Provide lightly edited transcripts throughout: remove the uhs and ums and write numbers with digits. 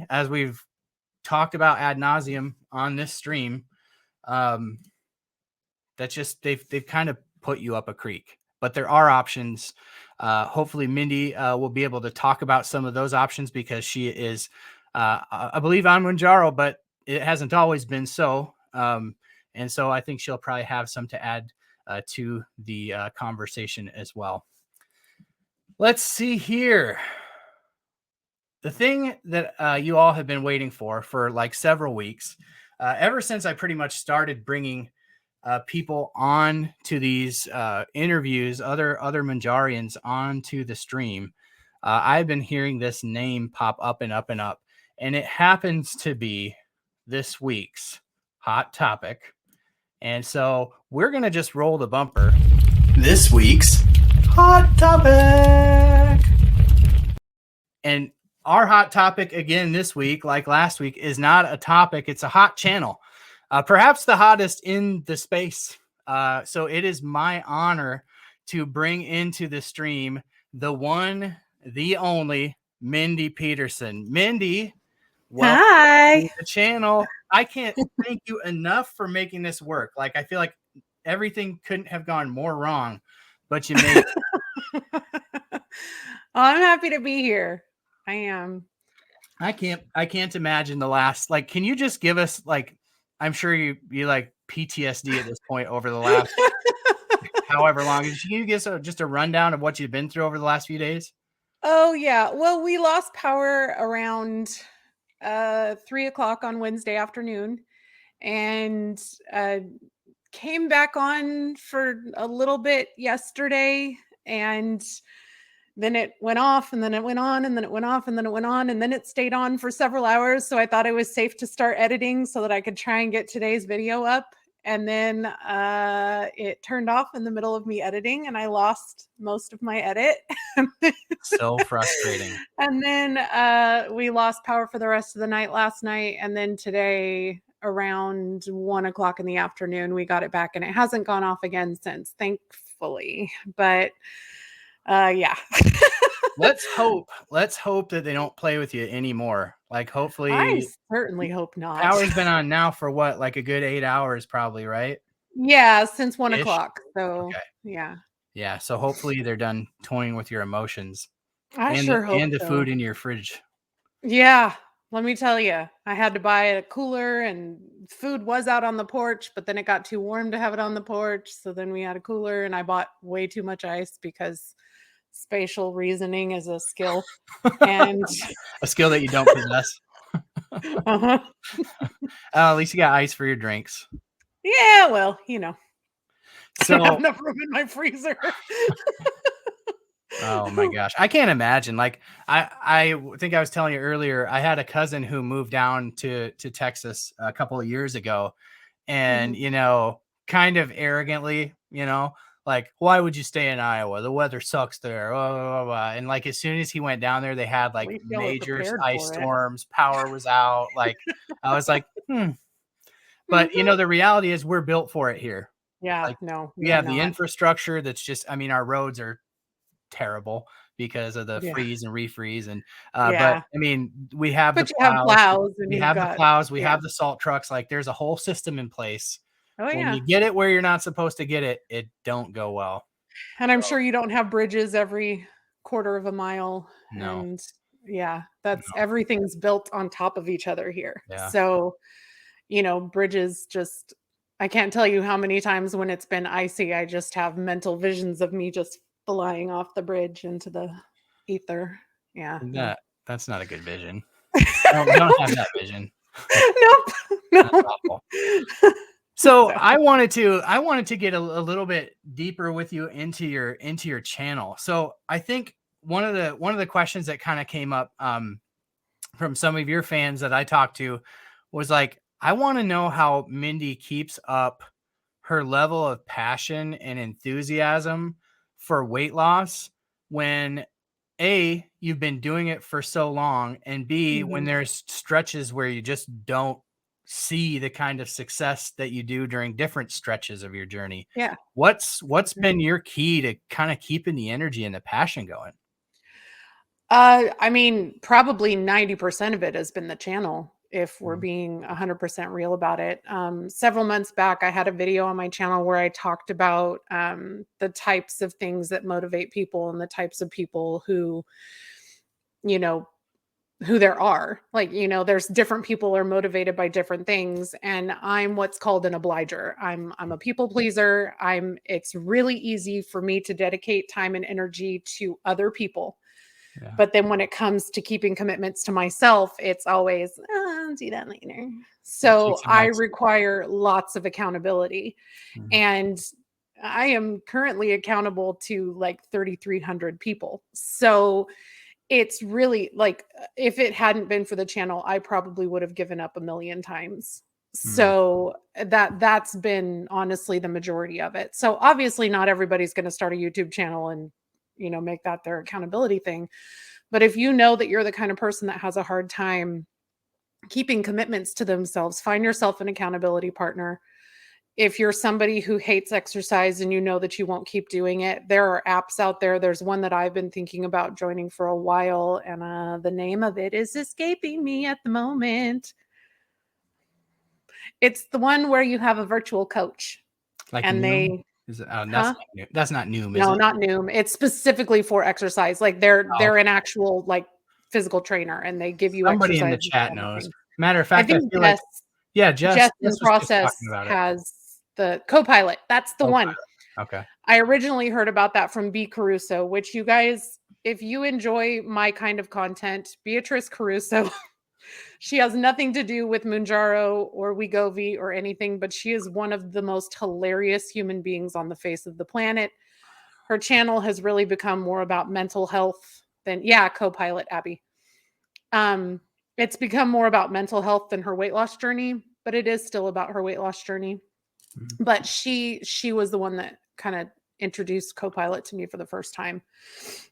as we've talked about ad nauseum on this stream, that's just they've kind of put you up a creek. But there are options. Hopefully, Mindy will be able to talk about some of those options because she is, I believe, on Mounjaro, but it hasn't always been so. And so I think she'll probably have some to add to the conversation as well. Let's see here. The thing that you all have been waiting for like several weeks, ever since I pretty much started bringing people on to these interviews, other Mounjarians onto the stream, I've been hearing this name pop up and up and up, and it happens to be this week's hot topic. And so we're gonna just roll the bumper. This week's hot topic. And our hot topic again this week, like last week, is not a topic, it's a hot channel. Perhaps the hottest in the space. So it is my honor to bring into the stream the one, the only Mindy Peterson. Mindy, welcome to the channel. I can't thank you enough for making this work. Like, I feel like everything couldn't have gone more wrong, but you made it. I'm happy to be here. I am. I can't imagine the last, like, can you just give us, like, I'm sure you like PTSD at this point over the last however long. Can you give us just a rundown of what you've been through over the last few days? Oh yeah. Well, we lost power around 3:00 on Wednesday afternoon, and came back on for a little bit yesterday, and then it went off, and then it went on, and then it went off, and then it went on, and then it stayed on for several hours. So I thought it was safe to start editing so that I could try and get today's video up. And then it turned off in the middle of me editing, and I lost most of my edit. So frustrating. And then we lost power for the rest of the night last night. And then today, around 1:00 in the afternoon, we got it back, and it hasn't gone off again since, thankfully. But yeah. Let's hope that they don't play with you anymore. Like, hopefully. I certainly hope not. Power's been on now for what, like a good 8 hours probably, right? Yeah, since 1:00. So okay. Yeah, so hopefully they're done toying with your emotions. I sure hope and the food in your fridge. Yeah, let me tell you, I had to buy a cooler, and food was out on the porch, but then it got too warm to have it on the porch. So then we had a cooler, and I bought way too much ice because spatial reasoning is a skill. And a skill that you don't possess. Uh-huh. At least you got ice for your drinks. Yeah, well, you know. So I don't have enough room in my freezer. Oh my gosh. I can't imagine. Like, I think I was telling you earlier, I had a cousin who moved down to Texas a couple of years ago, and you know, kind of arrogantly, you know, like, why would you stay in Iowa? The weather sucks there. And like, as soon as he went down there, they had like major ice storms, power was out. Like, I was like, But you know, the reality is we're built for it here. Yeah, like, no, we have the infrastructure that's just, I mean, our roads are terrible because of the freeze and refreeze, and but I mean, we have the plows, we have the plows, we have the salt trucks. Like, there's a whole system in place. When you get it where you're not supposed to get it, it don't go well. And I'm sure you don't have bridges every quarter of a mile. No. And yeah, that's everything's built on top of each other here. Yeah. So, you know, bridges just, I can't tell you how many times when it's been icy, I just have mental visions of me just flying off the bridge into the ether. Yeah. That's not a good vision. Don't have that vision. Nope. So I wanted to get a little bit deeper with you into your channel. So I think one of the questions that kind of came up from some of your fans that I talked to was like, I want to know how Mindy keeps up her level of passion and enthusiasm for weight loss when A, you've been doing it for so long, and B, when there's stretches where you just don't see the kind of success that you do during different stretches of your journey. Yeah. What's been your key to kind of keeping the energy and the passion going? I mean, probably 90% of it has been the channel, if we're Mhm. being 100% real about it. Several months back, I had a video on my channel where I talked about the types of things that motivate people and the types of people who, you know, who there are. Like, there's different people are motivated by different things. And I'm what's called an obliger. I'm a people pleaser. It's really easy for me to dedicate time and energy to other people, Yeah. but then when it comes to keeping commitments to myself, it's always, I'll do that later. It So takes a I back seat. require lots of accountability. Mhm. And I am currently accountable to like 3,300 people. So it's really like, if it hadn't been for the channel, I probably would have given up a million times. Mhm. So that's been honestly the majority of it. So obviously not everybody's going to start a YouTube channel and make that their accountability thing. But if you know that you're the kind of person that has a hard time keeping commitments to themselves, find yourself an accountability partner. If you're somebody who hates exercise and you know that you won't keep doing it, there are apps out there. There's one that I've been thinking about joining for a while, and the name of it is escaping me at the moment. It's the one where you have a virtual coach Like and Noom? they, Is it? Oh, huh? That's not Noom, is No, it? not Noom. It's specifically for exercise. Like Oh, they're an actual like physical trainer and they give you somebody in the exercises chat and knows. everything. Matter of I fact, I think feel like yeah, Jess Jess in was just Process talking about it. has the Copilot. That's the Okay. one. Okay. I originally heard about that from B Caruso, which you guys, if you enjoy my kind of content, Beatrice Caruso, she has nothing to do with Munjaro or Wegovy or anything, but she is one of the most hilarious human beings on the face of the planet. Her channel has really become more about mental health than, yeah, Copilot, Abby. Um, it's become more about mental health than her weight loss journey, but it is still about her weight loss journey. Mhm. But she was the one that kind of introduced Copilot to me for the first time.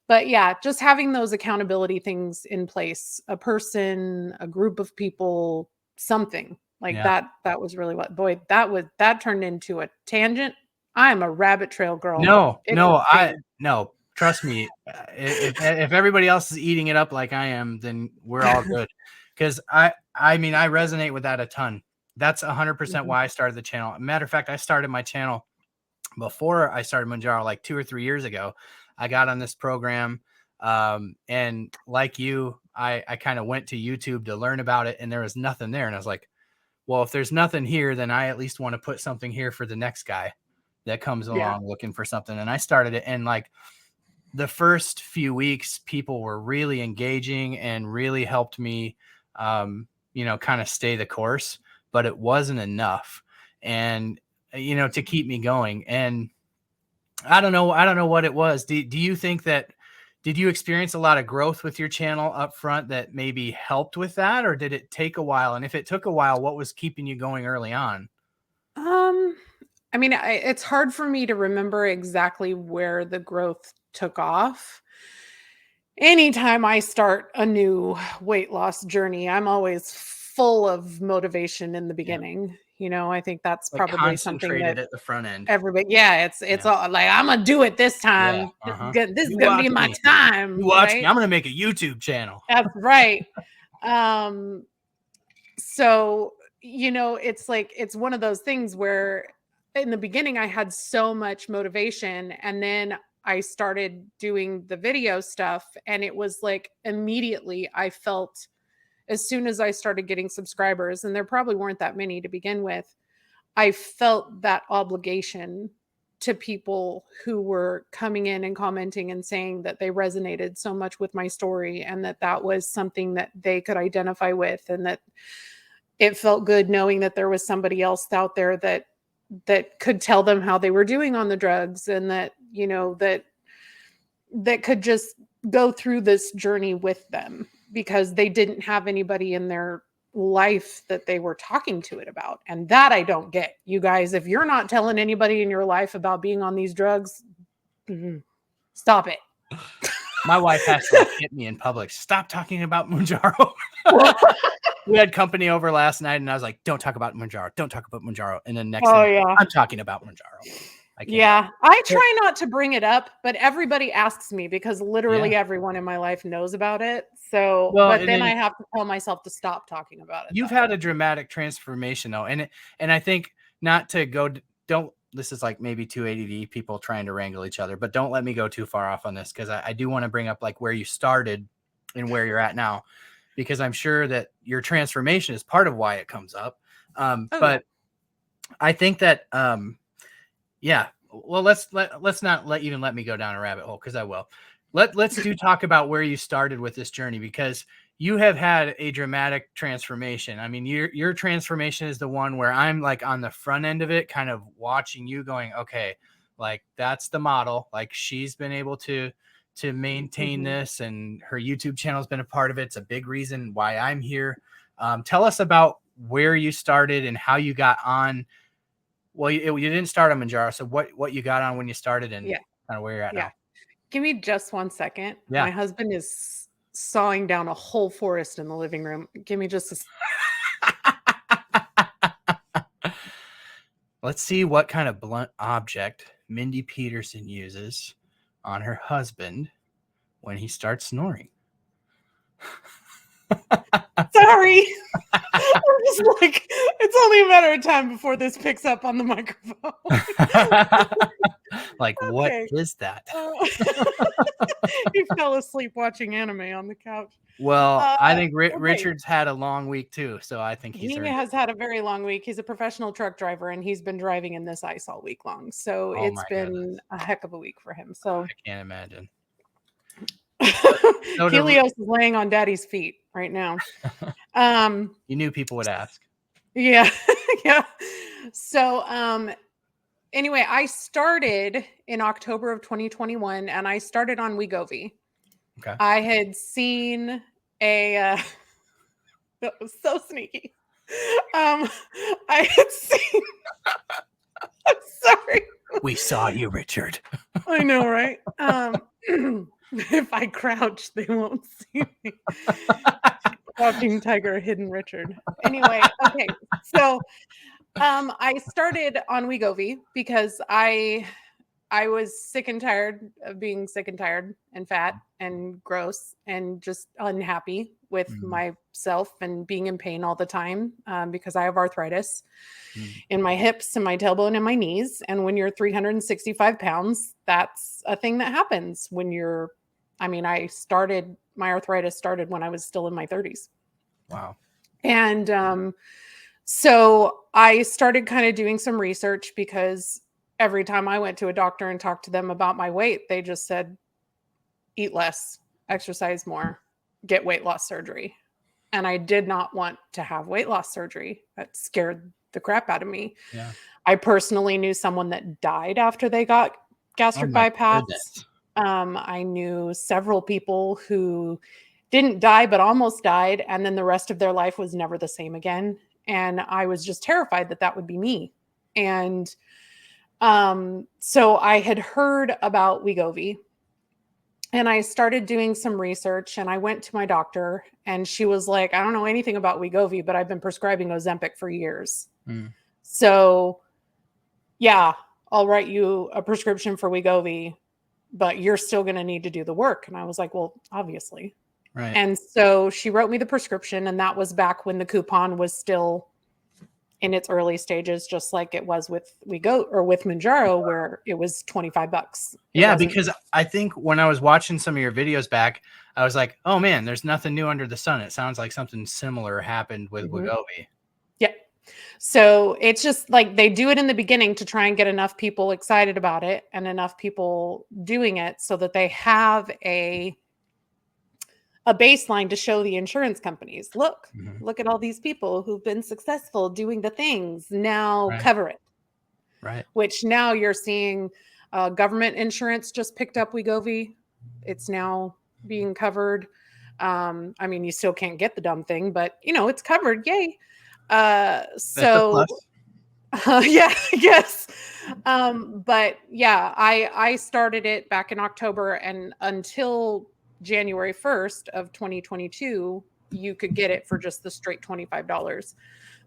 But yeah, just having those accountability things in place, a person, a group of people, something like Yeah. that was really what, boy, that turned into a tangent. I'm a rabbit trail girl. No, It was no, big. no. Trust me. If everybody else is eating it up like I am, then we're all good. Because I mean, I resonate with that a ton. That's 100% Mhm. why I started the channel. Matter of fact, I started my channel before I started Mounjaro, like 2 or 3 years ago. I got on this program, and like you, I kind of went to YouTube to learn about it, and there was nothing there, and I was like, well, if there's nothing here, then I at least want to put something here for the next guy that comes Yeah. along looking for something. And I started it, and like the first few weeks, people were really engaging and really helped me, kind of stay the course, but it wasn't enough. And, to keep me going. And I don't know what it was. Do you think that, did you experience a lot of growth with your channel up front that maybe helped with that? Or did it take a while? And if it took a while, what was keeping you going early on? Um, I mean, it's hard for me to remember exactly where the growth took off. Anytime I start a new weight loss journey, I'm always full of motivation in the Yeah. beginning. I think that's Like probably something that concentrated at the front end. everybody, yeah, it's Yeah. all like, I'm gonna do it this Yeah. time. Uh-huh. This is You gonna be watch my me. You time, watch me. right? I'm gonna make a YouTube channel. That's right. Um, so it's like it's one of those things where in the beginning I had so much motivation, and then I started doing the video stuff, and it was like immediately I felt, as soon as I started getting subscribers, and there probably weren't that many to begin with, I felt that obligation to people who were coming in and commenting and saying that they resonated so much with my story, and that was something that they could identify with, and that it felt good knowing that there was somebody else out there that could tell them how they were doing on the drugs, and that that could just go through this journey with them, because they didn't have anybody in their life that they were talking to it about. And that I don't get. You guys, if you're not telling anybody in your life about being on these drugs, stop it. My wife has to like hit me in public. Stop talking about Mounjaro. We had company over last night, and I was like, "Don't talk about Mounjaro. Don't talk about Mounjaro." And then next Oh thing, yeah. I'm talking about Mounjaro. I can't. Yeah, I try not to bring it up, but everybody asks me because Yeah. literally everyone in my life knows about it. So, Well, but and then then I have to tell myself to stop talking about it. you've though. had a dramatic transformation though, and I think not to go. Don't. This is like maybe two ADD people trying to wrangle each other, but don't let me go too far off on this because I do want to bring up like where you started and where you're at now, because I'm sure that your transformation is part of why it comes up. Oh, But I think that yeah. Well, let's not let me go down a rabbit hole because I will. Let's talk about where you started with this journey because you have had a dramatic transformation. I mean, your transformation is the one where I'm like on the front end of it, kind of watching you going, okay, like that's the model. Like she's been able to maintain this, and her YouTube channel has been a part of it. It's a big reason why I'm here. Tell us about where you started and how you got on. Well, you didn't start on Manjaro, so what you got on when you started and yeah, kind of where you're at yeah. now? Give me just 1 second. Yeah. My husband is sawing down a whole forest in the living room. Give me just Let's see what kind of blunt object Mindy Peterson uses on her husband when he starts snoring. Sorry. I'm just like, it's only a matter of time before this picks up on the microphone. Like, what Okay. is that? He fell asleep watching anime on the couch. Well, I think Okay. Richard's had a long week too, so I think he's He earned it. has had a very long week. He's a professional truck driver and he's been driving in this ice all week long. So Oh it's my been goodness. a heck of a week for him. So I can't imagine. Helios is laying on daddy's feet right now. You knew people would ask. Yeah. Yeah. So anyway, I started in October of 2021 and I started on Wegovy. Okay. I had seen a that was so sneaky. I had seen I'm sorry. We saw you, Richard. I know, right? If I crouch, they won't see me. Crouching tiger, hidden Richard. Anyway, okay. So I started on Wegovy because I was sick and tired of being sick and tired and fat and gross and just unhappy with myself and being in pain all the time because I have arthritis in my hips and my tailbone and my knees. And when you're 365 pounds, that's a thing that happens when you're, I mean, my arthritis started when I was still in my 30s. Wow. And so I started kind of doing some research because every time I went to a doctor and talked to them about my weight, they just said, eat less, exercise more, get weight loss surgery. And I did not want to have weight loss surgery. That scared the crap out of me. Yeah. I personally knew someone that died after they got gastric bypass. I knew several people who didn't die, but almost died. And then the rest of their life was never the same again. And I was just terrified that that would be me. And so I had heard about Wegovy and I started doing some research and I went to my doctor and she was like, I don't know anything about Wegovy, but I've been prescribing Ozempic for years. So yeah, I'll write you a prescription for Wegovy, but you're still going to need to do the work. And I was like, well, obviously. Right. And so she wrote me the prescription and that was back when the coupon was still in its early stages, just like it was with with Manjaro, where it was $25. Yeah, because I think when I was watching some of your videos back, I was like, oh man, there's nothing new under the sun. It sounds like something similar happened with Wegovy. Yeah. So it's just like they do it in the beginning to try and get enough people excited about it and enough people doing it so that they have a baseline to show the insurance companies, look at all these people who've been successful doing the things, now cover it. Right. Which now you're seeing government insurance just picked up Wegovy. It's now being covered. I mean, you still can't get the dumb thing, but you know, it's covered. Yay. So yeah, yes. But yeah, I started it back in October and until January 1st of 2022, you could get it for just the straight $25.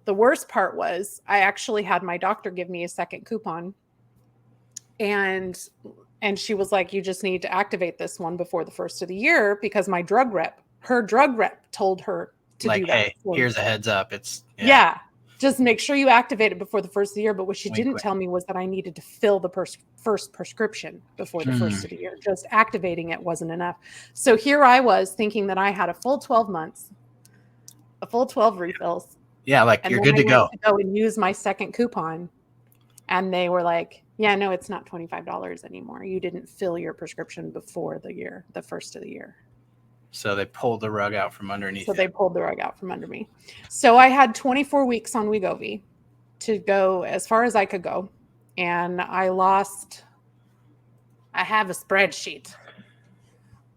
The worst part was I actually had my doctor give me a second coupon and she was like, you just need to activate this one before the first of the year, because her drug rep told her to like, do that. hey, here's a heads up. It's yeah, just make sure you activate it before the first of the year. But what she Wink, didn't wink. tell me was that I needed to fill the first prescription before the first of the year. Just activating it wasn't enough. So here I was thinking that I had a full 12 months, a full 12 refills. Yeah, like, and you're then good to go. go and use my second coupon. And they were like, yeah, no, it's not $25 anymore. You didn't fill your prescription before the first of the year. So they pulled the rug out from underneath. So they pulled the rug out from under me. So I had 24 weeks on Wegovy to go as far as I could go. And I have a spreadsheet.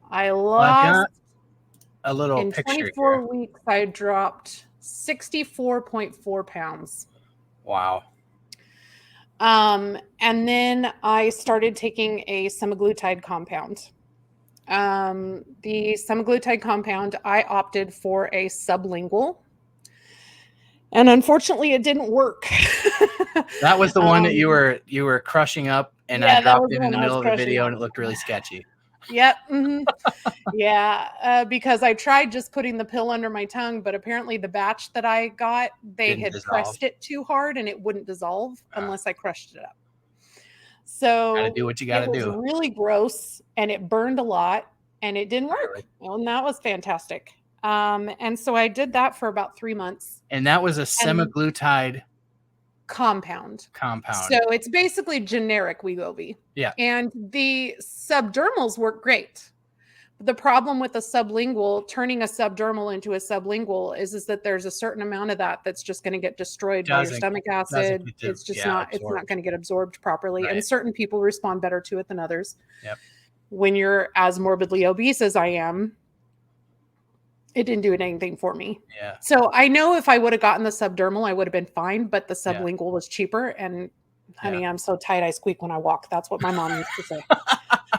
I lost a little in picture 24 here. weeks, I dropped 64.4 pounds. Wow. And then I started taking a semaglutide compound. The semaglutide compound, I opted for a sublingual. And unfortunately, it didn't work. That was the one that you were crushing up, and I dropped it in the middle of the video, and it looked really sketchy. Yep. Mm-hmm. Yeah, because I tried just putting the pill under my tongue, but apparently the batch that I got, they had pressed it too hard and it wouldn't dissolve unless I crushed it up. So gotta do what you gotta do. It was really gross, and it burned a lot, and it didn't work. Well, and that was fantastic. And so I did that for about 3 months. And that was a semaglutide compound. So it's basically generic Wegovy. Yeah. And the subdermals work great. The problem with a sublingual, turning a subdermal into a sublingual, is that there's a certain amount of that's just going to get destroyed by your stomach acid. It's just not going to get absorbed properly. Right. And certain people respond better to it than others. Yep. When you're as morbidly obese as I am, it didn't do anything for me. Yeah. So I know if I would have gotten the subdermal, I would have been fine, but the sublingual was cheaper. And honey, I'm so tight I squeak when I walk. That's what my mom used to say.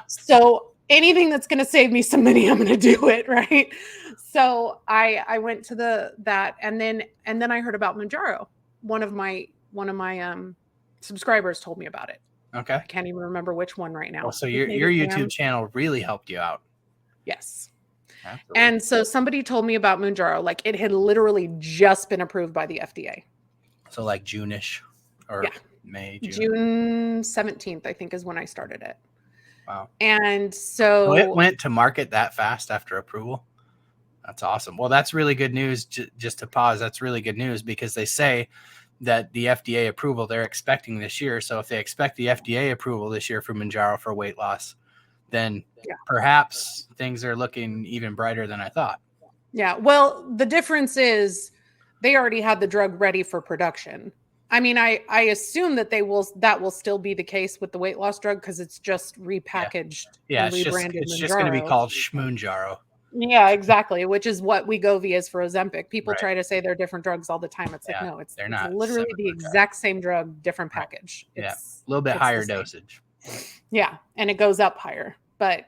So anything that's going to save me some money, I'm going to do it. Right. So I went to that. And then I heard about Mounjaro. One of my subscribers told me about it. Okay. I can't even remember which one right now. Well, so your YouTube channel really helped you out. Yes. Absolutely. And so somebody told me about Mounjaro. Like, it had literally just been approved by the FDA. So like June-ish or May, June 17th, I think, is when I started it. Wow. And so it went to market that fast after approval. That's awesome. Well, that's really good news. Just to pause, that's really good news, because they say that the FDA approval they're expecting this year. So if they expect the FDA approval this year for Mounjaro for weight loss, then perhaps things are looking even brighter than I thought. Yeah. Well, the difference is they already had the drug ready for production. I mean, I assume that that will still be the case with the weight loss drug, because it's just repackaged and rebranded. It's just going to be called Schmoonjaro. Yeah, exactly. Which is what Wegovy is for Ozempic. People try to say they're different drugs all the time. It's like, no, it's not. Literally the exact same drug, different package. It's a little bit higher dosage. Yeah, and it goes up higher. But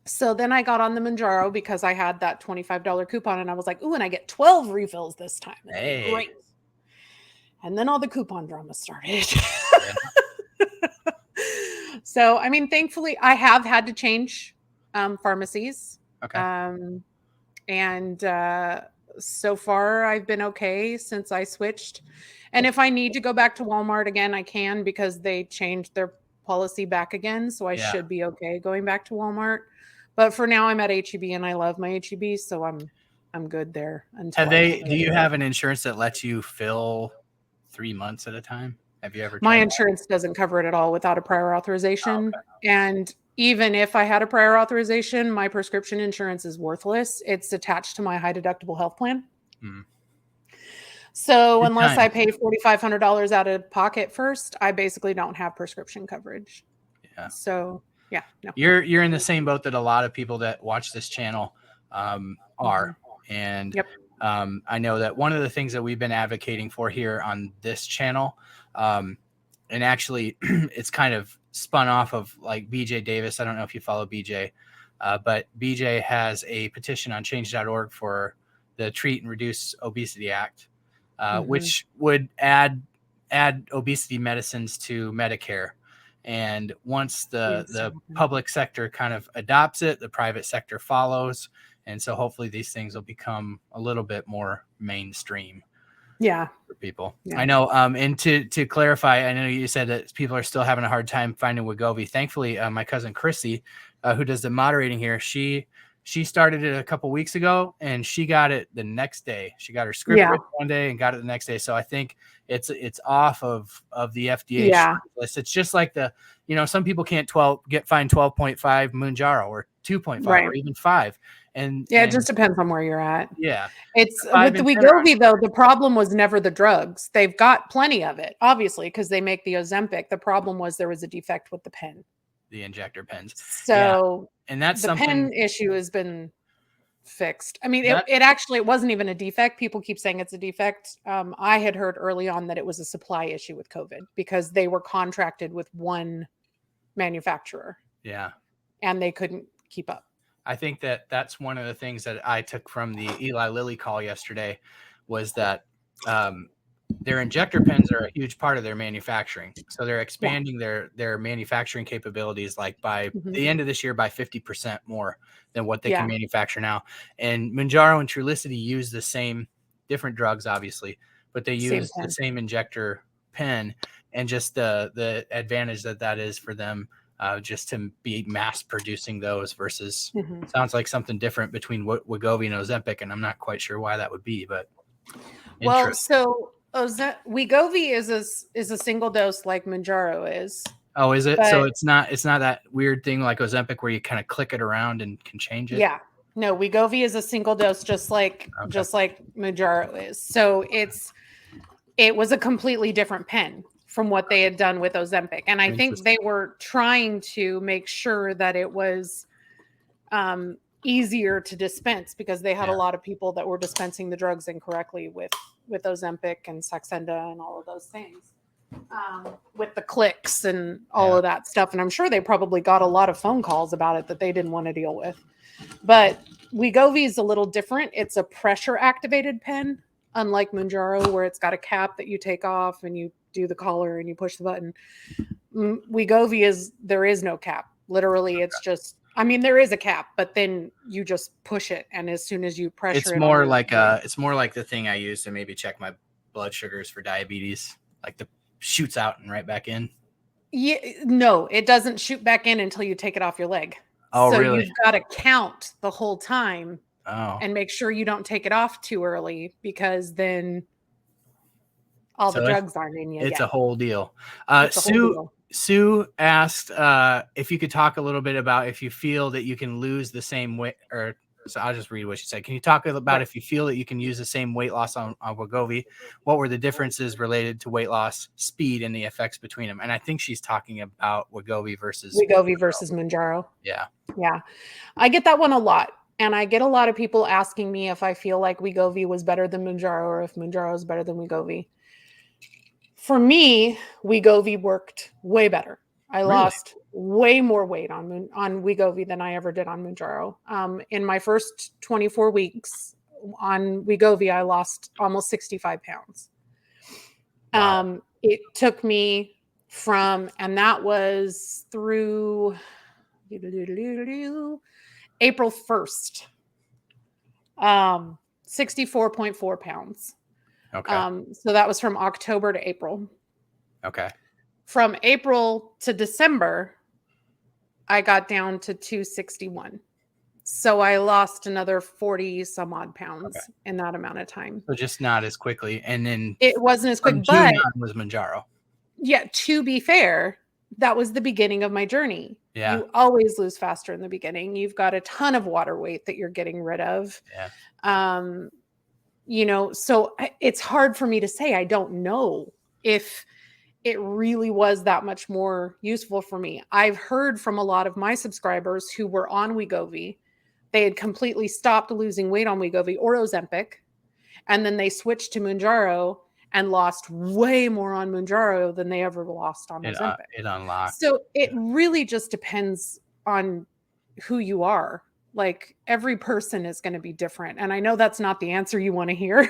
so then I got on the Mounjaro because I had that $25 coupon, and I was like, ooh, and I get 12 refills this time. Hey. Great. And then all the coupon drama started. So, I mean, thankfully, I have had to change pharmacies. Okay. And so far, I've been okay since I switched. And if I need to go back to Walmart again, I can, because they changed their policy back again. So I should be okay going back to Walmart. But for now, I'm at HEB, and I love my HEB, so I'm good there. Until do you have an insurance that lets you fill 3 months at a time? Have you ever? My insurance doesn't cover it at all without a prior authorization. Oh, okay. And even if I had a prior authorization, my prescription insurance is worthless. It's attached to my high deductible health plan. So unless I pay $4,500 out of pocket first, I basically don't have prescription coverage. Yeah. So yeah, no. You're in the same boat that a lot of people that watch this channel are. And I know that one of the things that we've been advocating for here on this channel, and actually it's kind of spun off of like BJ Davis. I don't know if you follow BJ, but BJ has a petition on change.org for the Treat and Reduce Obesity Act, which would add add obesity medicines to Medicare. And once the public sector kind of adopts it, the private sector follows. And so hopefully these things will become a little bit more mainstream. Yeah. For people. Yeah. I know. And to clarify, I know you said that people are still having a hard time finding Wegovy. Thankfully, my cousin Chrissy, who does the moderating here, she started it a couple weeks ago and she got it the next day. She got her script written one day and got it the next day. So I think it's off of the FDA list. It's just like some people can't find 12.5 Mounjaro or 2.5 or even 5. And it just depends on where you're at. Yeah. It's with the Wegovy though, the problem was never the drugs. They've got plenty of it, obviously, because they make the Ozempic. The problem was there was a defect with the pen. The injector pens. So and that's the something pen issue has been fixed. I mean, it wasn't even a defect. People keep saying it's a defect. I had heard early on that it was a supply issue with COVID because they were contracted with one manufacturer. Yeah. And they couldn't keep up. I think that's one of the things that I took from the Eli Lilly call yesterday was that their injector pens are a huge part of their manufacturing. So they're expanding their manufacturing capabilities, like by the end of this year, by 50% more than what they can manufacture now. And Mounjaro and Trulicity use the same, different drugs, obviously, but they use the same injector pen, and just the advantage that is for them. Just to be mass producing those versus sounds like something different between Wegovy and Ozempic, and I'm not quite sure why that would be, but so Wegovy is a single dose like Mounjaro is. Oh, is it? So it's not that weird thing like Ozempic where you kind of click it around and can change it. Yeah, no, Wegovy is a single dose, just like Mounjaro is. So it was a completely different pen from what they had done with Ozempic. And I think they were trying to make sure that it was easier to dispense because they had a lot of people that were dispensing the drugs incorrectly with Ozempic and Saxenda and all of those things, with the clicks and all of that stuff. And I'm sure they probably got a lot of phone calls about it that they didn't want to deal with. But Wegovy is a little different. It's a pressure activated pen, unlike Mounjaro, where it's got a cap that you take off and you do the collar and you push the button. Wegovy there is no cap. Literally, it's just, I mean, there is a cap, but then you just push it, and as soon as you pressure it's more like the thing I use to maybe check my blood sugars for diabetes, like the shoots out and right back in. Yeah, no, it doesn't shoot back in until you take it off your leg. Oh, so really? You've got to count the whole time. Oh. And make sure you don't take it off too early, because then all the drugs aren't in you. It's a whole deal. Sue asked if you could talk a little bit about if you feel that you can lose the same weight, so I'll just read what she said. Can you talk about if you feel that you can use the same weight loss on Wegovy? What were the differences related to weight loss, speed, and the effects between them? And I think she's talking about Wegovy versus Mounjaro. Yeah. Yeah. I get that one a lot. And I get a lot of people asking me if I feel like Wegovy was better than Mounjaro or if Mounjaro is better than Wegovy. For me, Wegovy worked way better. I lost way more weight on Wegovy than I ever did on Mounjaro. In my first 24 weeks on Wegovy, I lost almost 65 pounds. Wow. It took me and that was through April 1st, 64.4 pounds. Okay. So that was from October to April. Okay. From April to December, I got down to 261. So I lost another 40 some odd pounds in that amount of time. So just not as quickly. And then it wasn't as quick, but was Mounjaro. Yeah, to be fair, that was the beginning of my journey. Yeah. You always lose faster in the beginning. You've got a ton of water weight that you're getting rid of. Yeah. So it's hard for me to say. I don't know if it really was that much more useful for me. I've heard from a lot of my subscribers who were on Wegovy. They had completely stopped losing weight on Wegovy or Ozempic, and then they switched to Mounjaro and lost way more on Mounjaro than they ever lost on Ozempic. It unlocked. So it really just depends on who you are. Like, every person is going to be different. And I know that's not the answer you want to hear.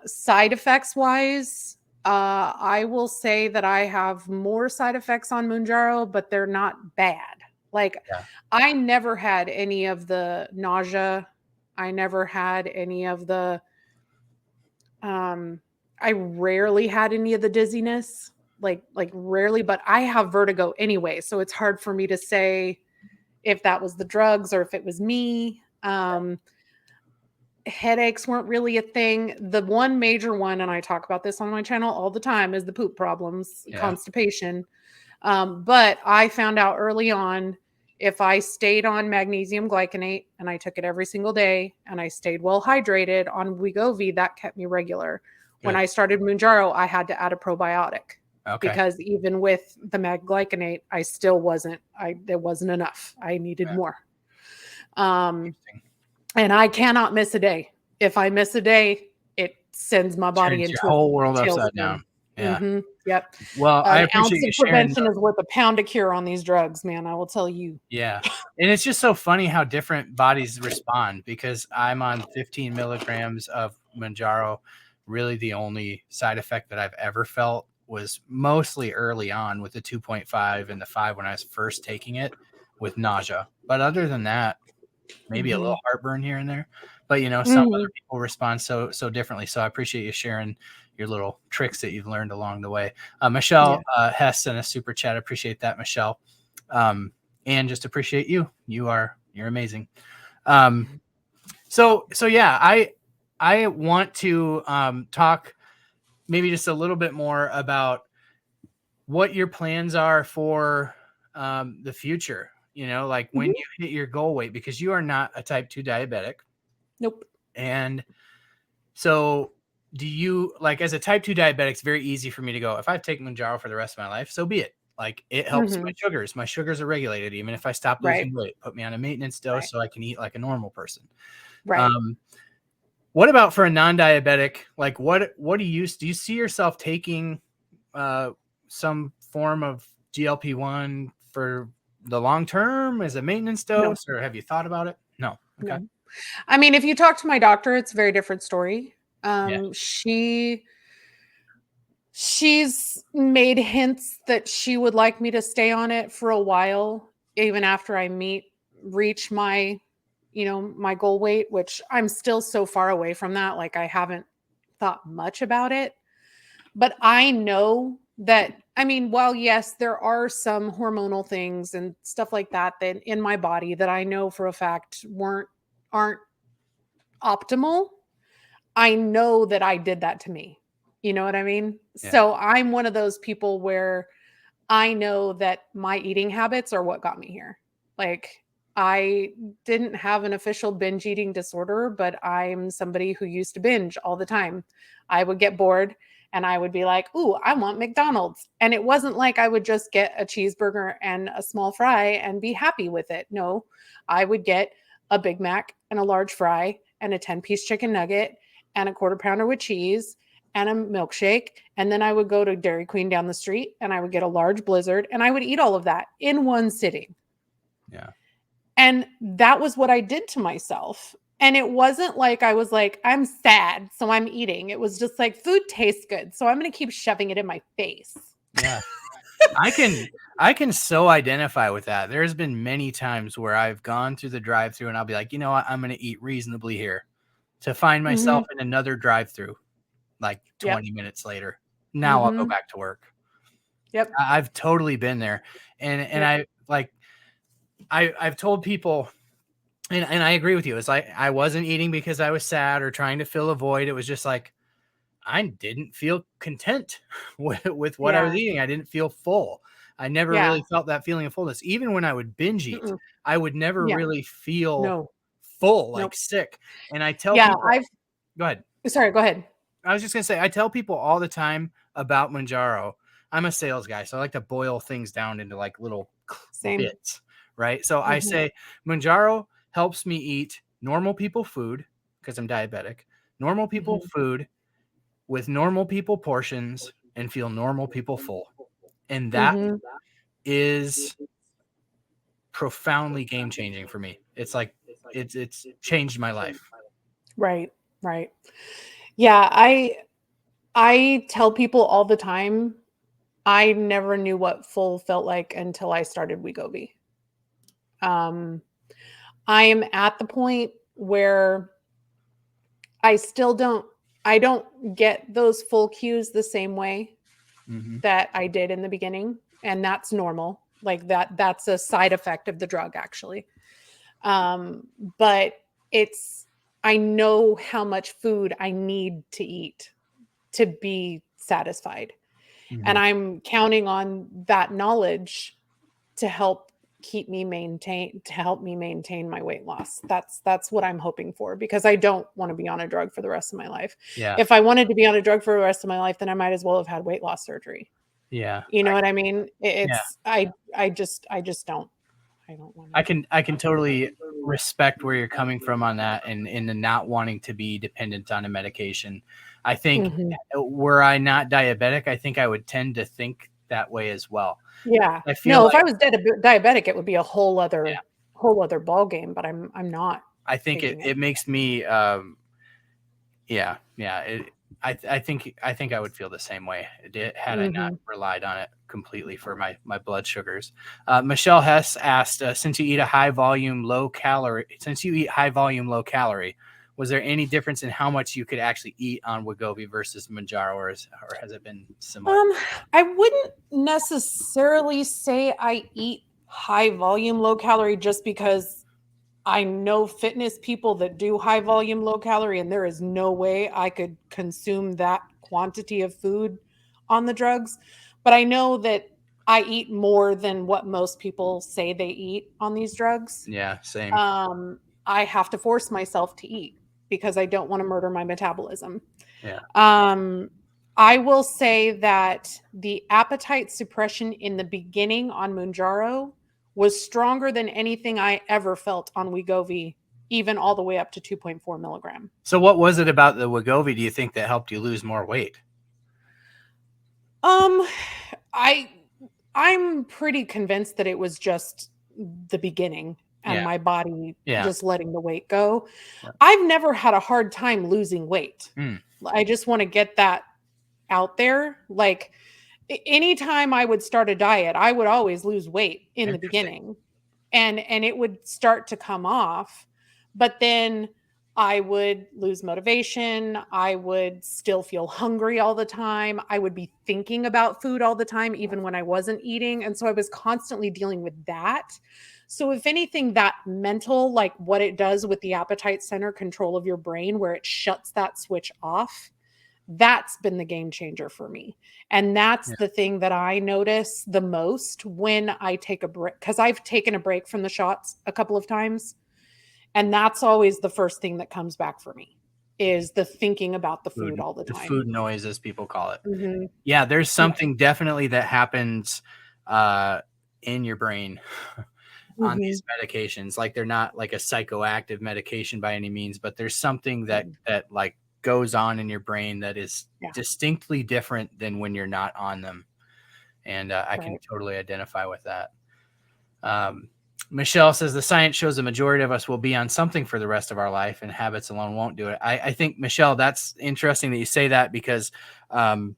Side effects wise, I will say that I have more side effects on Mounjaro, but they're not bad. Like, Yeah. I never had any of the nausea. I never had any of the I rarely had any of the dizziness. Like rarely, but I have vertigo anyway, so it's hard for me to say if that was the drugs or if it was me. Headaches weren't really a thing. The one major one, and I talk about this on my channel all the time, is the poop problems, Yeah. constipation. But I found out early on, if I stayed on magnesium glycinate and I took it every single day and I stayed well hydrated on Wegovy, that kept me regular. When Good. I started Mounjaro, I had to add a probiotic Okay. because even with the mag glycinate, I still wasn't, there wasn't enough. I needed more. Interesting. And I cannot miss a day. If I miss a day, it sends my body Turns your into whole world a upside tailspin. down. Yeah. Yep. Well, I An ounce appreciate of you sharing. prevention is worth a pound of cure on these drugs, man. I will tell you. Yeah. And it's just so funny how different bodies respond, because I'm on 15 milligrams of Mounjaro. Really, the only side effect that I've ever felt was mostly early on with the 2.5 and the 5 when I was first taking it, with nausea. But other than that, maybe a little heartburn here and there. But some other people respond so differently. So I appreciate you sharing your little tricks that you've learned along the way. Michelle Hess sent a super chat. Appreciate that, Michelle. And just appreciate you. You're amazing. So yeah, I want to talk maybe just a little bit more about what your plans are for the future. Like when you hit your goal weight, because you are not a type 2 diabetic. Nope. And so do you, like, as a type 2 diabetic, it's very easy for me to go, if I take Mounjaro for the rest of my life, so be it. Like, it helps my sugars. My sugars are regulated. Even if I stop losing weight, put me on a maintenance dose so I can eat like a normal person. Right. What about for a non-diabetic? Like, what do you see yourself taking some form of GLP-1 for the long term as a maintenance dose, or have you thought about it? No. Okay. No. I mean, if you talk to my doctor, it's a very different story. Yeah. She's made hints that she would like me to stay on it for a while, even after I reach my, my goal weight, which I'm still so far away from that. Like, I haven't thought much about it, but I know that, I mean, while yes, there are some hormonal things and stuff like that in my body that I know for a fact aren't optimal. I know that I did that to me. You know what I mean? Yeah. So I'm one of those people where I know that my eating habits are what got me here. Like, I didn't have an official binge eating disorder, but I'm somebody who used to binge all the time. I would get bored and I would be like, "Ooh, I want McDonald's." And it wasn't like I would just get a cheeseburger and a small fry and be happy with it. No, I would get a Big Mac and a large fry and a 10-piece chicken nugget and a quarter pounder with cheese and a milkshake. And then I would go to Dairy Queen down the street and I would get a large Blizzard and I would eat all of that in one sitting. Yeah. And that was what I did to myself. And it wasn't like I was like, I'm sad, so I'm eating. It was just like, food tastes good, so I'm going to keep shoving it in my face. Yeah. I can so identify with that. There's been many times where I've gone through the drive-through and I'll be like, you know what, I'm going to eat reasonably here, to find myself in another drive-through like 20 minutes later. Now I'll go back to work. Yep. I've totally been there. And I've told people, and I agree with you. It's like, I wasn't eating because I was sad or trying to fill a void. It was just like, I didn't feel content with what I was eating. I didn't feel full. I never really felt that feeling of fullness. Even when I would binge eat, I would never really feel full, like sick. And I tell people, go ahead. Sorry, go ahead. I was just going to say, I tell people all the time about Mounjaro. I'm a sales guy, so I like to boil things down into like little bits, right? So I say Mounjaro helps me eat normal people food, because I'm diabetic, normal people food with normal people portions, and feel normal people full. And that is profoundly game changing for me. It's like, it's changed my life. Right. Yeah. I tell people all the time, I never knew what full felt like until I started Wegovy. Um, I am at the point where I still I don't get those full cues the same way Hmm. that I did in the beginning, and that's normal. Like that's a side effect of the drug actually. Um, but it's I know how much food I need to eat to be satisfied. And Hmm. I'm counting on that knowledge to help me maintain my weight loss. That's what I'm hoping for, because I don't want to be on a drug for the rest of my life. Yeah. If I wanted to be on a drug for the rest of my life, then I might as well have had weight loss surgery. Yeah. You know what I mean? Yeah. It's I just don't. I don't want I can totally respect where you're coming from on that, and in the not wanting to be dependent on a medication. I think to. were I not diabetic, I think I would tend to think that way as well. Yeah. I feel No, if like I was diabetic, it would be a whole other ball game, but I'm not I think taking it. it makes me yeah, yeah. I think I would feel the same way had I not Mhm. relied on it completely for my blood sugars. Michelle Hess asked, since you eat high volume, low calorie, was there any difference in how much you could actually eat on Wegovy versus Manjaro, or has it been similar? I wouldn't necessarily say I eat high volume, low calorie just because I know fitness people that do high volume, low calorie, and there is no way I could consume that quantity of food on the drugs. But I know that I eat more than what most people say they eat on these drugs. Yeah, same. Um, I have to force myself to eat because I don't want to murder my metabolism. Yeah. Um, I will say that the appetite suppression in the beginning on Mounjaro was stronger than anything I ever felt on Wegovy, even all the way up to 2.4 milligram. So what was it about the Wegovy, do you think, that helped you lose more weight? Um, I I'm pretty convinced that it was just the beginning and Yeah. my body Yeah. just letting the weight go. Yeah. I've never had a hard time losing weight. Mm. I just want to get that out there. Like anytime I would start a diet, I would always lose weight in the Interesting. beginning. And it would start to come off, but then I would lose motivation. I would still feel hungry all the time. I would be thinking about food all the time, even when I wasn't eating. And so I was constantly dealing with that. So, if anything, that mental, like what it does with the appetite center control of your brain, where it shuts that switch off, that's been the game changer for me. And that's Yeah. the thing that I notice the most when I take a break, because I've taken a break from the shots a couple of times. And that's always the first thing that comes back for me is the thinking about the food all the The time. food noise, as people call it. Mhm. Yeah, there's Yeah. something definitely that happens uh, in your brain on Mhm. these medications. Like, they're not like a psychoactive medication by any means, but there's something that like goes on in your brain that is Yeah. distinctly different than when you're not on them. And I can Right. totally identify with that. Um, Michelle says the science shows the majority of us will be on something for the rest of our life, and habits alone won't do it. I think, Michelle, that's interesting that you say that, because um,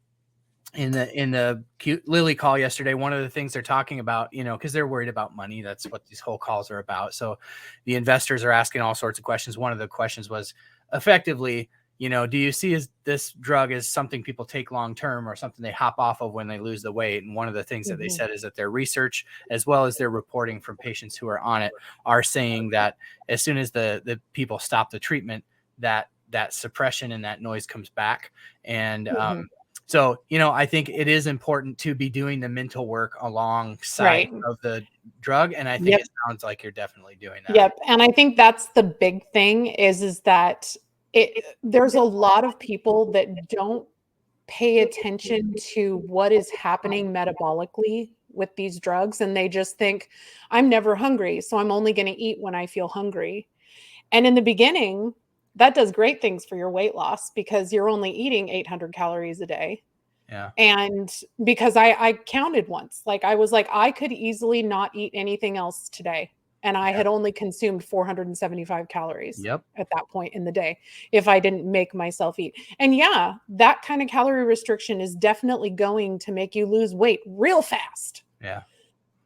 in the Lilly call yesterday, one of the things they're talking about, because they're worried about money. That's what these whole calls are about. So the investors are asking all sorts of questions. One of the questions was, effectively, do you see this drug as something people take long term, or something they hop off of when they lose the weight? And one of the things that they Mhm. said is that their research, as well as their reporting from patients who are on it, are saying that as soon as the people stop the treatment, that suppression and that noise comes back. And Mhm. so, I think it is important to be doing the mental work alongside Right. of the drug. And I think Yep. it sounds like you're definitely doing that. Yep. And I think that's the big thing is that there's a lot of people that don't pay attention to what is happening metabolically with these drugs, and they just think I'm never hungry, so I'm only going to eat when I feel hungry. And in the beginning, that does great things for your weight loss because you're only eating 800 calories a day. Yeah. And because I counted once, like I was like, I could easily not eat anything else today and I Yeah. had only consumed 475 calories Yep. at that point in the day if I didn't make myself eat. And yeah, that kind of calorie restriction is definitely going to make you lose weight real fast. Yeah.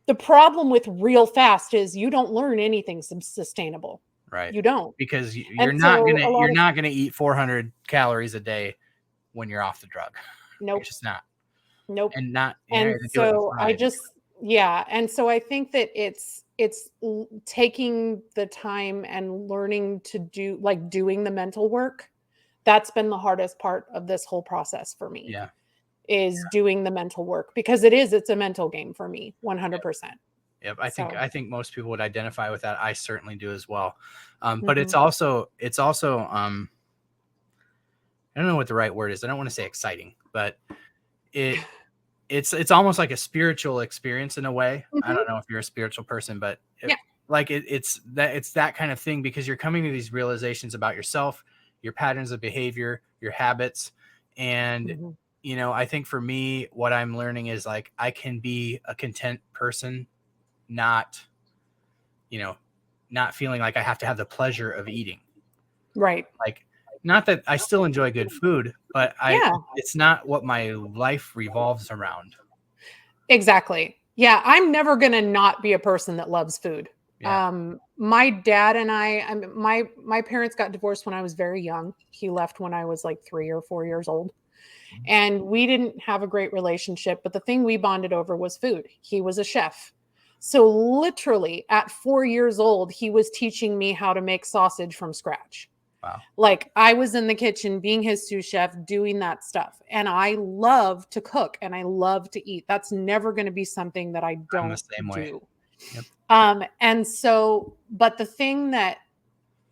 The problem with real fast is you don't learn anything sustainable. Right. You don't. Because And so a lot you're of not gonna eat 400 calories a day when you're off the drug. You're nope, just not. nope. And you're And not gonna do it in so I pride. just yeah, and so I think that it's taking the time and learning to do like doing the mental work. That's been the hardest part of this whole process for me Yeah. is doing the mental work because it's a mental game for me 100%. Yep. So, I think most people would identify with that. I certainly do as well. But mhm. it's also I don't know what the right word is. I don't want to say exciting, but it it's almost like a spiritual experience in a way. I Mhm. don't know if you're a spiritual person, but Yeah. it's that kind of thing because you're coming to these realizations about yourself, your patterns of behavior, your habits, and Mhm. I think for me, what I'm learning is like I can be a content person, not you know, not feeling like I have to have the pleasure of eating. Right. Like, not that I still enjoy good food, but Yeah. it's not what my life revolves around. Exactly. Yeah, I'm never gonna not be a person that loves food. Yeah. My dad and I mean, my parents got divorced when I was very young. He left when I was like 3 or 4 years old, and we didn't have a great relationship, but the thing we bonded over was food. He was a chef. So literally at 4 years old, he was teaching me how to make sausage from scratch. Wow. Like I was in the kitchen being his sous chef, doing that stuff. And I love to cook and I love to eat. That's never going to be something that I I'm the don't same way. do. Yep. And so, but the thing that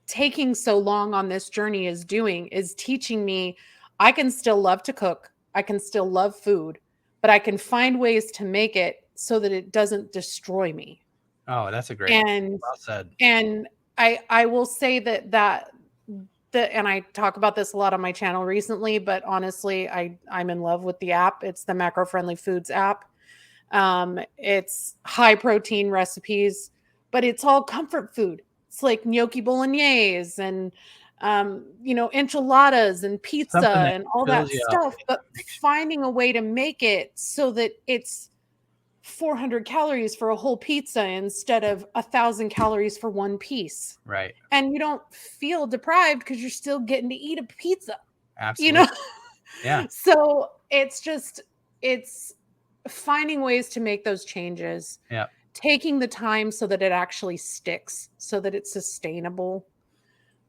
taking so long on this journey is doing is teaching me I can still love to cook. I can still love food, but I can find ways to make it so that it doesn't destroy me. Oh, that's a great And well said. and I will say and I talk about this a lot on my channel recently, but honestly, I'm in love with the app. It's the Macro Friendly Foods app. It's high protein recipes, but it's all comfort food. It's like gnocchi bolognese and enchiladas and pizza Something that and all fills that you up. stuff, but Makes finding a way to make it so that it's 400 calories for a whole pizza instead of 1,000 calories for one piece. right. And you don't feel deprived because you're still getting to eat a pizza, you know? Absolutely. Yeah. So it's finding ways to make those changes, Yeah. taking the time so that it actually sticks, so that it's sustainable.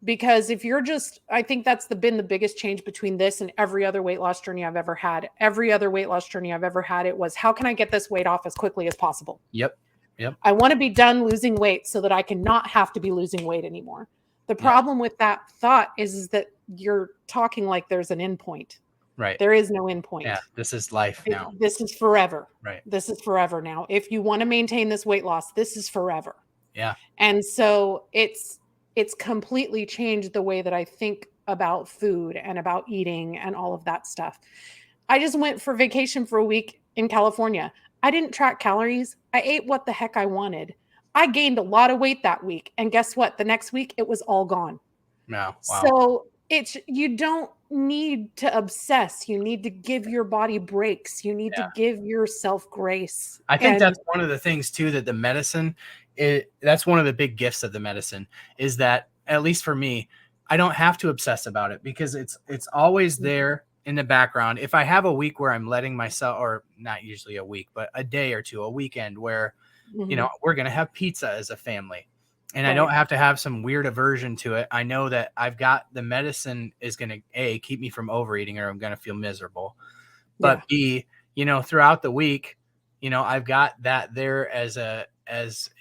Because if you're just, I think that's been the biggest change between this and every other weight loss journey I've ever had. Every other weight loss journey I've ever had, it was how can I get this weight off as quickly as possible? Yep. Yep. I want to be done losing weight so that I can not have to be losing weight anymore. The Yeah. problem with that thought is that you're talking like there's an end point. Right. There is no end point. Yeah. This is life now. This is forever. Right. This is forever now. If you want to maintain this weight loss, this is forever. Yeah. And so it's completely changed the way that I think about food and about eating and all of that stuff. I just went for vacation for a week in California. I didn't track calories. I ate what the heck I wanted. I gained a lot of weight that week. And guess what? The next week it was all gone. No. Wow. So you don't need to obsess. You need to give your body breaks. You need to give yourself grace. I think And that's one of the things too that the medicine that's one of the big gifts of the medicine is that at least for me, I don't have to obsess about it because it's always there in the background. If I have a week where I'm letting myself, or not usually a week, but a day or two, a weekend where we're gonna have pizza as a family, and I don't Right. have to have some weird aversion to it. I know that I've got the medicine is gonna keep me from overeating, or I'm gonna feel miserable. But B, throughout the week, I've got that there as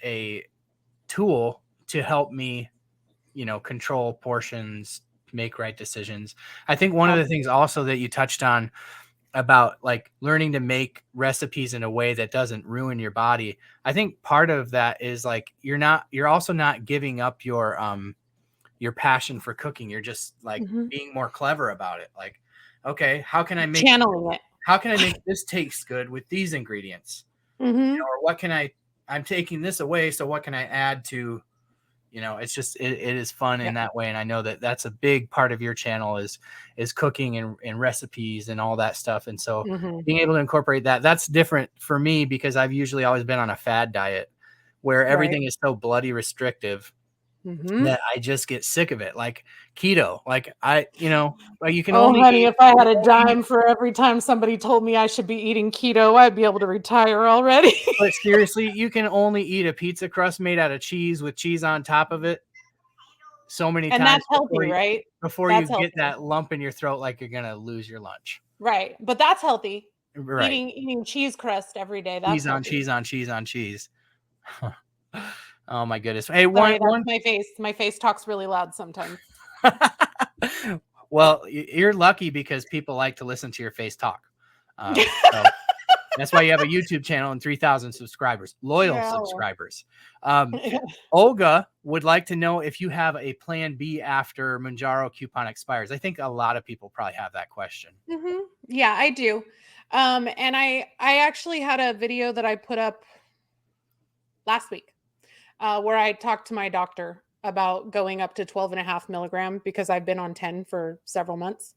a tool to help me, control portions, make right decisions. I think one of the things also that you touched on about like learning to make recipes in a way that doesn't ruin your body. I think part of that is like you're also not giving up your passion for cooking. You're just like Mhm. being more clever about it. Like, okay, how can I Channeling it. make this taste good with these ingredients? Mhm. Or what can I I'm taking this away. So what can I add to, it's just, it is fun in that way. And I know that that's a big part of your channel is cooking and recipes and all that stuff. And so being able to incorporate that's different for me because I've usually always been on a fad diet where everything is so bloody restrictive that I just get sick of it. Like keto, like you can only honey, if I had a dime for every time somebody told me I should be eating keto, I'd be able to retire already. But seriously, you can only eat a pizza crust made out of cheese with cheese on top of it so many and times that's healthy, right? before That's you healthy. get that lump in your throat like you're gonna lose your lunch. Right. But that's healthy. Right. Eating cheese crust every day. That's cheese on healthy. cheese on cheese on cheese. Oh my goodness. Hey, Sorry, that's my face. My face talks really loud sometimes. Well, you're lucky because people like to listen to your face talk. So that's why you have a YouTube channel and 3,000 subscribers, loyal subscribers. Olga would like to know if you have a plan B after Mounjaro coupon expires. I think a lot of people probably have that question. Yeah, I do. And I actually had a video that I put up last week where I talked to my doctor about going up to 12.5 milligram because I've been on 10 for several months.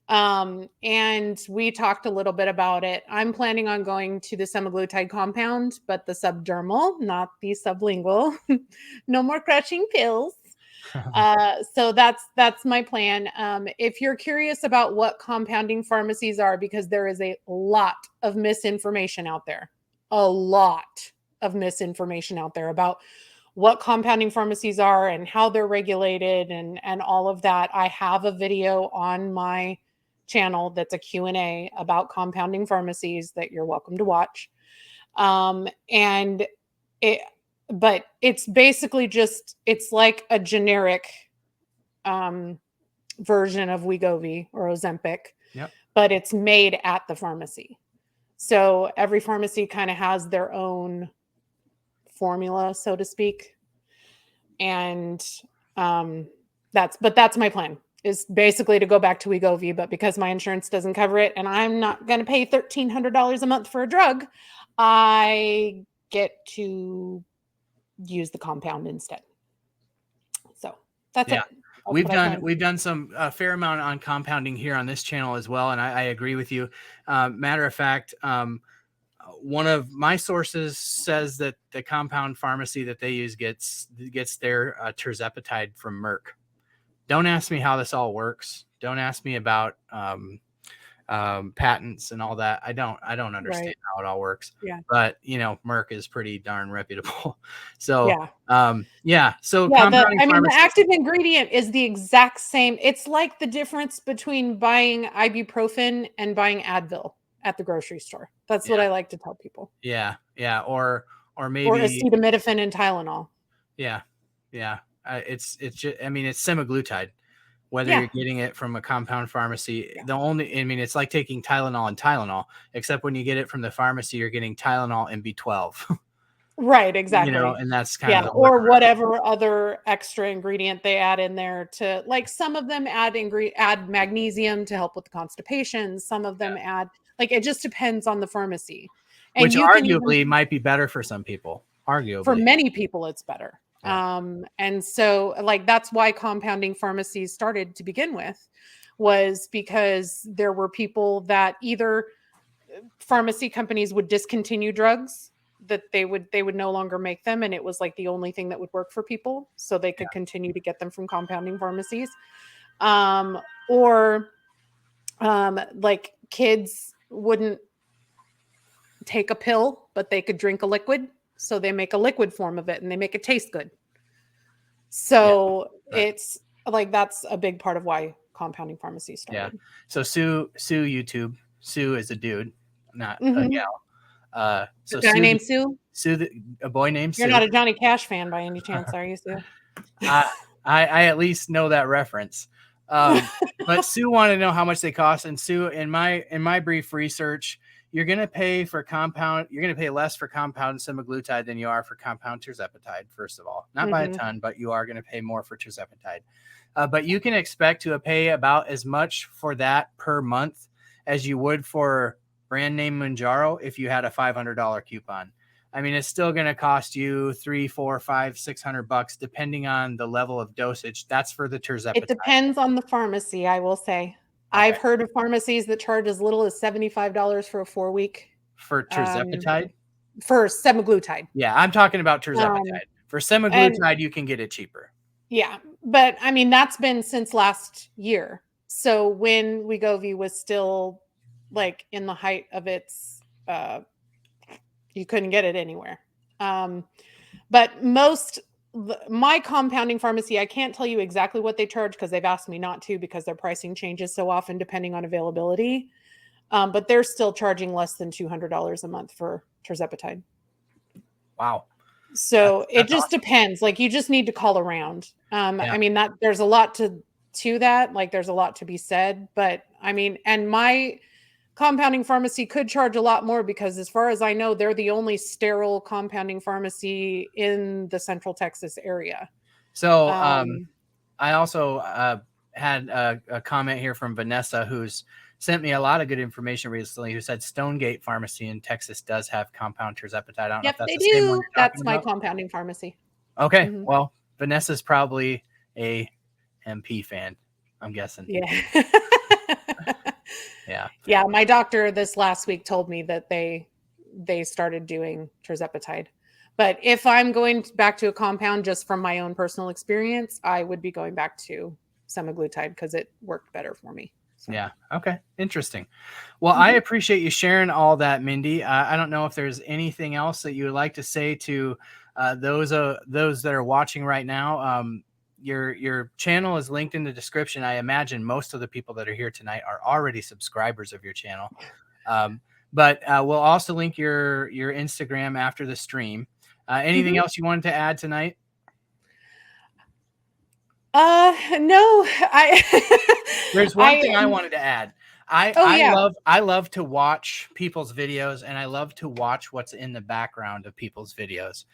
And we talked a little bit about it. I'm planning on going to the semaglutide compound, but the subdermal, not the sublingual. No more crushing pills. So that's my plan. If you're curious about what compounding pharmacies are, because there is a lot of misinformation out there, about what compounding pharmacies are and how they're regulated and all of that. I have a video on my channel that's a Q&A about compounding pharmacies that you're welcome to watch. But it's basically it's like a generic version of Wegovy or Ozempic, but it's made at the pharmacy. So every pharmacy kind of has their own formula, so to speak. And that's my plan, is basically to go back to Wegovy, but because my insurance doesn't cover it and I'm not going to pay $1,300 a month for a drug, I get to use the compound instead. So that's it. We've done some fair amount on compounding here on this channel as well. And I agree with you. Matter of fact, one of my sources says that the compound pharmacy that they use gets their tirzepatide from Merck. Don't ask me how this all works. Don't ask me about patents and all that. I don't understand how it all works. But Merck is pretty darn reputable. So So the active ingredient is the exact same. It's like the difference between buying ibuprofen and buying Advil at the grocery store. That's what I like to tell people. Or maybe acetaminophen and Tylenol. It's just, it's semaglutide, whether you're getting it from a compound pharmacy. It's like taking Tylenol and Tylenol, except when you get it from the pharmacy, you're getting Tylenol and B12. Right, exactly. And that's kind of or whatever other extra ingredient they add in there to, like, some of them add magnesium to help with the constipation. Some of them add, like, it just depends on the pharmacy. And which arguably might be better for some people. Arguably. For many people, it's better. And so, like, that's why compounding pharmacies started to begin with, was because there were people that either pharmacy companies would discontinue drugs, that they would no longer make them, and it was like the only thing that would work for people, so they could continue to get them from compounding pharmacies. Like, kids wouldn't take a pill, but they could drink a liquid, so they make a liquid form of it and they make it taste good. So it's like, that's a big part of why compounding pharmacies started. So Sue YouTube. Sue is a dude, not a gal. So a guy named Sue? A boy named Sue. You're not a Johnny Cash fan by any chance, are you, Sue? I at least know that reference. But Sue wanted to know how much they cost. And Sue, in my brief research, you're going to pay less for compound semaglutide than you are for compound tirzepatide, first of all. Not by a ton, but you are going to pay more for tirzepatide. But you can expect to pay about as much for that per month as you would for brand name Mounjaro if you had a $500 coupon. I mean, it's still going to cost you $300, $400, $500, $600 depending on the level of dosage. That's for the tirzepatide. It depends on the pharmacy, I will say. Okay. I've heard of pharmacies that charge as little as $75 for a 4-week For tirzepatide? For semaglutide. Yeah, I'm talking about tirzepatide. For semaglutide, you can get it cheaper. Yeah, but I mean, that's been since last year. So when Wegovy was still like in the height of its, you couldn't get it anywhere. But my compounding pharmacy, I can't tell you exactly what they charge because they've asked me not to because their pricing changes so often depending on availability. But they're still charging less than $200 a month for tirzepatide. Wow. So it just depends. Like you just need to call around. I mean, that there's a lot to that. Like there's a lot to be said, but I mean, and my compounding pharmacy could charge a lot more because as far as I know, they're the only sterile compounding pharmacy in the Central Texas area. So I also had a comment here from Vanessa, who's sent me a lot of good information recently, who said Stonegate Pharmacy in Texas does have compound tirzepatide. I don't know if that's they the same do. one you're That's talking my about. compounding pharmacy. Okay. Mm-hmm. Well, Vanessa's probably a MP fan, I'm guessing. Yeah. Yeah. Yeah. My doctor this last week told me that they started doing tirzepatide. But if I'm going back to a compound just from my own personal experience, I would be going back to semaglutide because it worked better for me. So. Yeah. Okay. Interesting. Well, I appreciate you sharing all that, Mindy. I don't know if there's anything else that you would like to say to those that are watching right now. Your channel is linked in the description. I imagine most of the people that are here tonight are already subscribers of your channel. But we'll also link your Instagram after the stream. Anything else you wanted to add tonight? No, There's one thing I wanted to add. I love to watch people's videos, and I love to watch what's in the background of people's videos.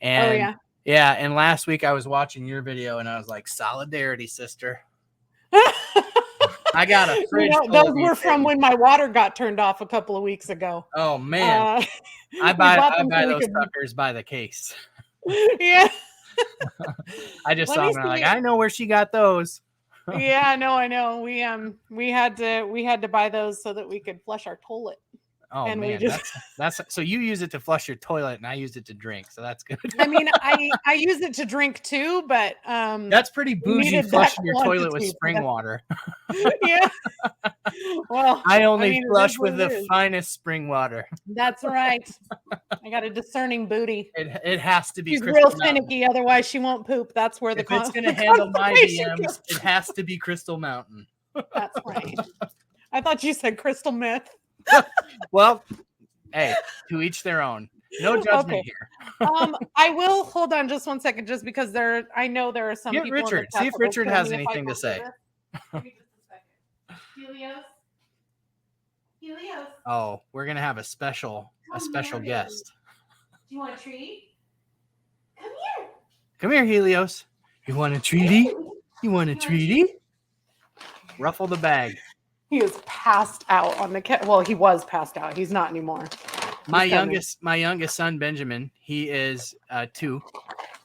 And and last week I was watching your video and I was like, solidarity, sister. I got a fridge. Those were from when my water got turned off a couple of weeks ago. Oh man. I buy those suckers by the case. Yeah. I just saw them and I'm like, I know where she got those. Yeah, no, I know. We had to buy those so that we could flush our toilet. Oh and man, that's so you use it to flush your toilet and I use it to drink, so that's good. I mean, I use it to drink too, but that's pretty bougie flushing your toilet with spring water. Yeah. Well, I only flush with the finest spring water. That's right. I got a discerning booty. It has to be. She's real finicky, otherwise she won't poop. That's where if it's going to handle my DMs, it has to be Crystal Mountain. That's right. I thought you said Crystal Meth. Well, hey, to each their own. No judgment here. I will hold on just one second, just because I know there are some people. Richard. See if Richard has anything to say. Give me just a second. Helios. Oh, we're gonna have a special guest. Do you want a treat? Come here. Come here, Helios. You want a treaty? You want a treaty? Ruffle the bag. He is passed out on the cat. Well, he was passed out. He's not anymore. My youngest son, Benjamin, he is 2,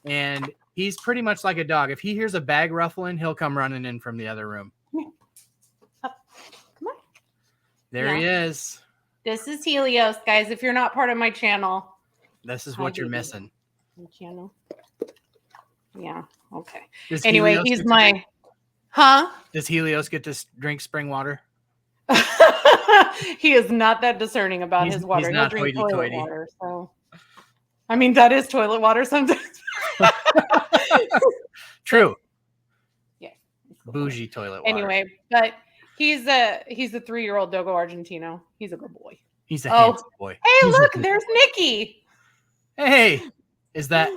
and he's pretty much like a dog. If he hears a bag ruffling, he'll come running in from the other room. Come on. There he is. This is Helios, guys. If you're not part of my channel, this is what you're missing. My channel. Yeah. Okay. Anyway, he's my. Huh? Does Helios get to drink spring water? He is not that discerning about his water. He's not He'll drink toilet water. So, I mean, that is toilet water sometimes. True. Yeah. Bougie toilet water. Anyway, but he's a 3-year-old Dogo Argentino. He's a good boy. He's a handsome boy. Hey, look, there's Nikki. Hey, is that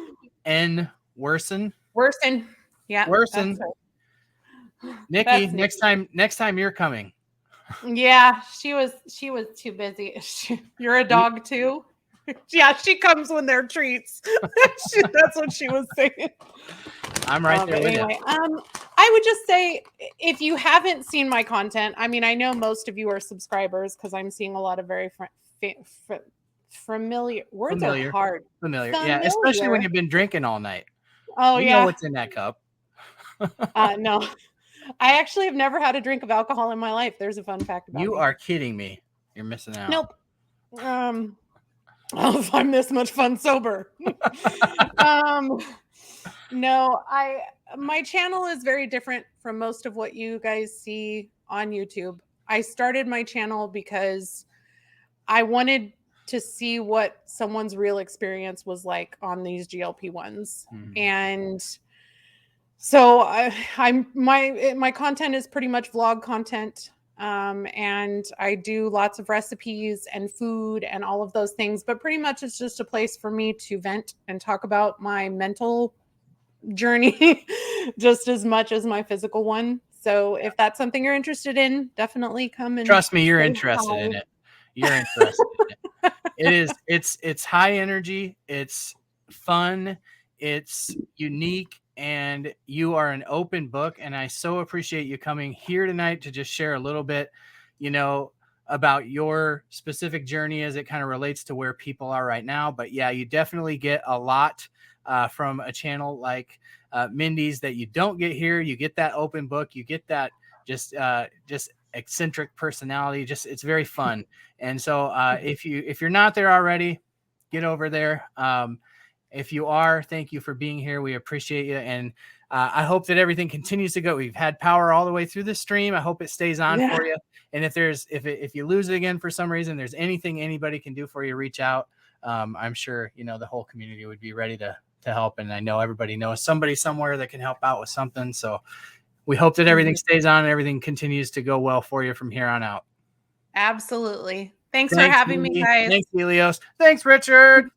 N Worsen? Worsen. Yeah. Worsen. Nikki, next time you're coming. Yeah, she was too busy. You're a dog too? Yeah, she comes when there are treats. That's what she was saying. I'm right there with you. I would just say, if you haven't seen my content, I mean, I know most of you are subscribers because I'm seeing a lot of very Familiar. Words are Familiar. hard. Familiar. Yeah, especially when Familiar. you've been drinking all night. Oh You know yeah. what's in that cup. No, I actually have never had a drink of alcohol in my life. There's a fun fact about You me. are kidding me. You're missing out. Nope. If I'm this much fun sober. um, no, my channel is very different from most of what you guys see on YouTube. I started my channel because I wanted to see what someone's real experience was like on these GLP-1s. Mhm. And so my content is pretty much vlog content. And I do lots of recipes and food and all of those things, but pretty much it's just a place for me to vent and talk about my mental journey just as much as my physical one. So if that's something you're interested in, definitely come and Trust me, you're say interested in hi. it. You're interested in it. It is, it's high energy, it's fun, it's unique, and you are an open book. And I so appreciate you coming here tonight to just share a little bit, you know, about your specific journey as it kind of relates to where people are right now. But yeah, you definitely get a lot from a channel like Mindy's that you don't get here. You get that open book, you get that just eccentric personality. Just, it's very fun. And so if you're not there already, get over there. If you are, thank you for being here. We appreciate you. And I hope that everything continues to go. We've had power all the way through the stream. I hope it stays on for you. And if you lose it again for some reason, there's anything anybody can do for you, reach out. I'm sure, you know, the whole community would be ready to help. And I know everybody knows somebody somewhere that can help out with something. So we hope that everything stays on and everything continues to go well for you from here on out. Absolutely. Thanks for having me, guys. Thanks, Helios. Thanks, Richard.